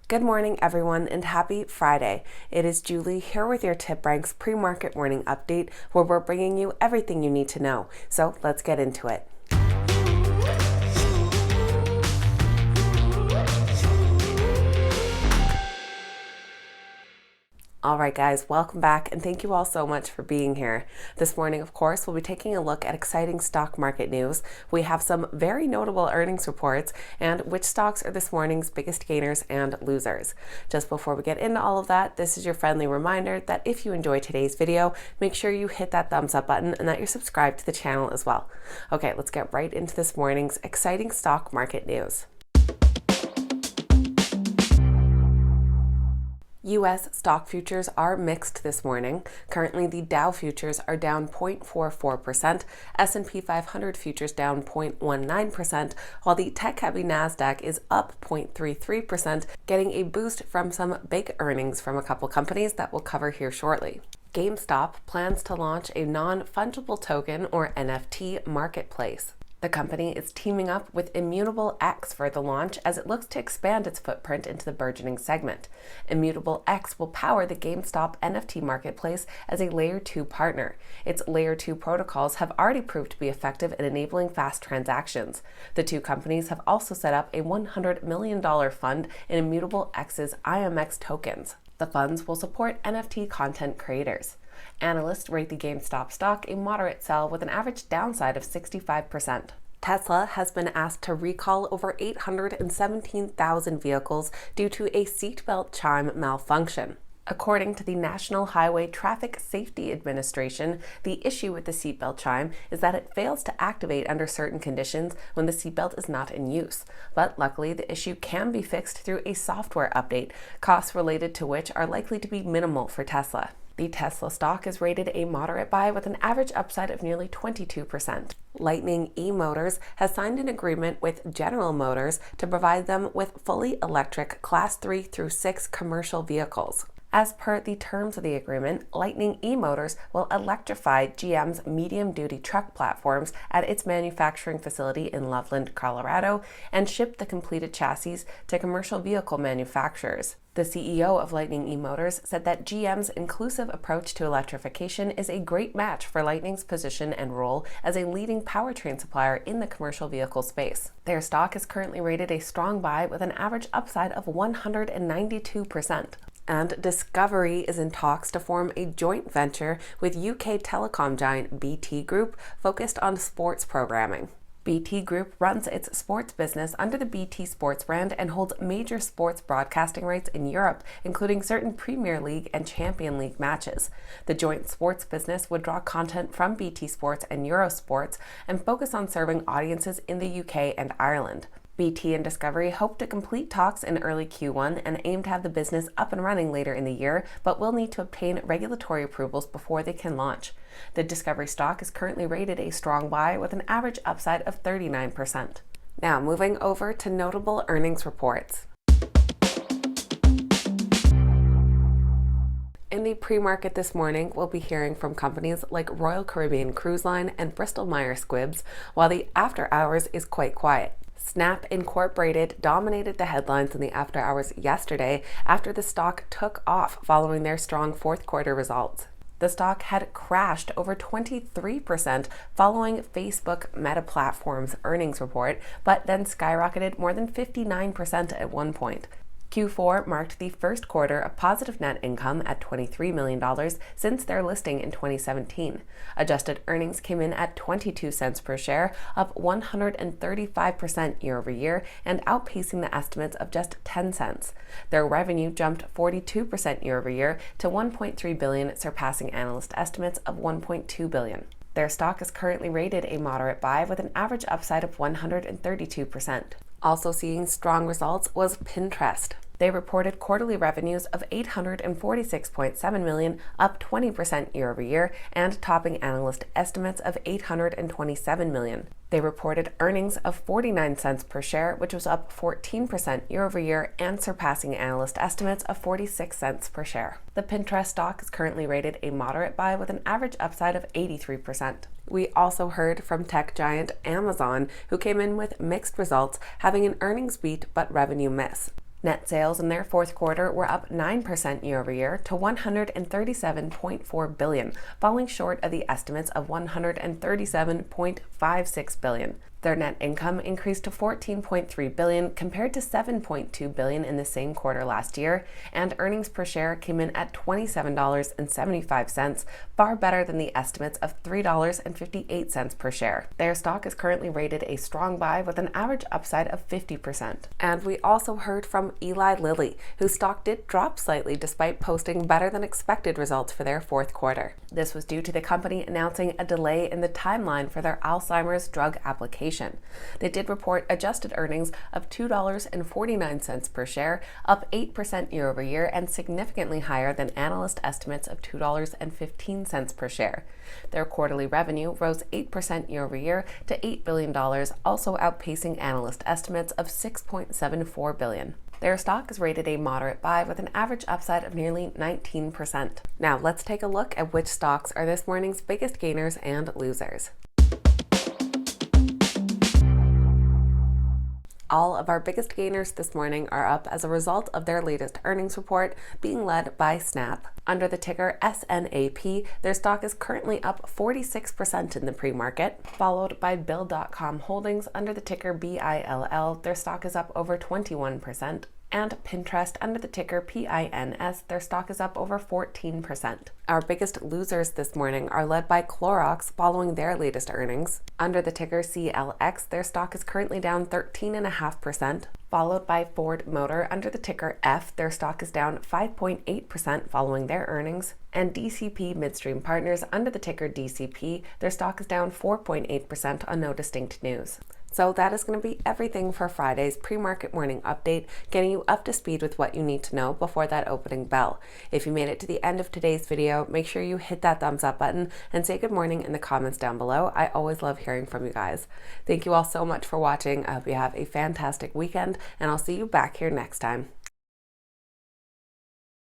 Good morning, everyone, and happy Friday. It is Julie here with your TipRanks pre-market morning update, where we're bringing you everything you need to know. So let's get into it. All right, guys, welcome back, and thank you all so much for being here. This morning, of course, we'll be taking a look at exciting stock market news. We have some very notable earnings reports and which stocks are this morning's biggest gainers and losers. Just before we get into all of that, this is your friendly reminder that if you enjoy today's video, make sure you hit that thumbs up button and that you're subscribed to the channel as well. Okay, let's get right into this morning's exciting stock market news. U.S. stock futures are mixed this morning. Currently, the Dow futures are down 0.44%, S&P 500 futures down 0.19%, while the tech-heavy NASDAQ is up 0.33%, getting a boost from some big earnings from a couple companies that we'll cover here shortly. GameStop plans to launch a non-fungible token, or NFT, marketplace. The company is teaming up with Immutable X for the launch as it looks to expand its footprint into the burgeoning segment. Immutable X will power the GameStop NFT marketplace as a Layer 2 partner. Its Layer 2 protocols have already proved to be effective in enabling fast transactions. The two companies have also set up a $100 million fund in Immutable X's IMX tokens. The funds will support NFT content creators. Analysts rate the GameStop stock a moderate sell with an average downside of 65%. Tesla has been asked to recall over 817,000 vehicles due to a seatbelt chime malfunction. According to the National Highway Traffic Safety Administration, the issue with the seatbelt chime is that it fails to activate under certain conditions when the seatbelt is not in use. But luckily, the issue can be fixed through a software update, costs related to which are likely to be minimal for Tesla. The Tesla stock is rated a moderate buy with an average upside of nearly 22%. Lightning eMotors has signed an agreement with General Motors to provide them with fully electric Class 3 through 6 commercial vehicles. As per the terms of the agreement, Lightning eMotors will electrify GM's medium-duty truck platforms at its manufacturing facility in Loveland, Colorado, and ship the completed chassis to commercial vehicle manufacturers. The CEO of Lightning eMotors said that GM's inclusive approach to electrification is a great match for Lightning's position and role as a leading powertrain supplier in the commercial vehicle space. Their stock is currently rated a strong buy with an average upside of 192%. And Discovery is in talks to form a joint venture with UK telecom giant BT Group focused on sports programming. BT Group runs its sports business under the BT Sports brand and holds major sports broadcasting rights in Europe, including certain Premier League and Champions League matches. The joint sports business would draw content from BT Sports and Eurosports and focus on serving audiences in the UK and Ireland. BT and Discovery hope to complete talks in early Q1 and aim to have the business up and running later in the year, but will need to obtain regulatory approvals before they can launch. The Discovery stock is currently rated a strong buy with an average upside of 39%. Now, moving over to notable earnings reports. In the pre-market this morning, we'll be hearing from companies like Royal Caribbean Cruise Line and Bristol-Myers Squibb, while the after hours is quite quiet. Snap Incorporated dominated the headlines in the after hours yesterday after the stock took off following their strong fourth quarter results. The stock had crashed over 23% following Facebook Meta Platforms' earnings report, but then skyrocketed more than 59% at one point. Q4 marked the first quarter of positive net income at $23 million since their listing in 2017. Adjusted earnings came in at 22 cents per share, up 135% year over year and outpacing the estimates of just 10 cents. Their revenue jumped 42% year over year to $1.3 billion, surpassing analyst estimates of $1.2 billion. Their stock is currently rated a moderate buy with an average upside of 132%. Also seeing strong results was Pinterest. They reported quarterly revenues of $846.7 million, up 20% year over year, and topping analyst estimates of $827 million. They reported earnings of 49 cents per share, which was up 14% year over year and surpassing analyst estimates of 46 cents per share. The Pinterest stock is currently rated a moderate buy with an average upside of 83%. We also heard from tech giant Amazon, who came in with mixed results, having an earnings beat but revenue miss. Net sales in their fourth quarter were up 9% year-over-year to $137.4 billion, falling short of the estimates of $137.56 billion. Their net income increased to $14.3 billion compared to $7.2 billion in the same quarter last year, and earnings per share came in at $27.75, far better than the estimates of $3.58 per share. Their stock is currently rated a strong buy with an average upside of 50%. And we also heard from Eli Lilly, whose stock did drop slightly despite posting better than expected results for their fourth quarter. This was due to the company announcing a delay in the timeline for their Alzheimer's drug application. They did report adjusted earnings of $2.49 per share, up 8% year-over-year and significantly higher than analyst estimates of $2.15 per share. Their quarterly revenue rose 8% year-over-year to $8 billion, also outpacing analyst estimates of $6.74 billion. Their stock is rated a moderate buy with an average upside of nearly 19%. Now let's take a look at which stocks are this morning's biggest gainers and losers. All of our biggest gainers this morning are up as a result of their latest earnings report, being led by Snap. Under the ticker SNAP, their stock is currently up 46% in the pre-market, followed by Bill.com Holdings under the ticker BILL. Their stock is up over 21%. And Pinterest under the ticker PINS, their stock is up over 14%. Our biggest losers this morning are led by Clorox following their latest earnings. Under the ticker CLX, their stock is currently down 13.5%, followed by Ford Motor under the ticker F. Their stock is down 5.8% following their earnings. And DCP Midstream Partners under the ticker DCP, their stock is down 4.8% on no distinct news. So that is going to be everything for Friday's pre-market morning update, getting you up to speed with what you need to know before that opening bell. If you made it to the end of today's video, make sure you hit that thumbs up button and say good morning in the comments down below. I always love hearing from you guys. Thank you all so much for watching. I hope you have a fantastic weekend, and I'll see you back here next time.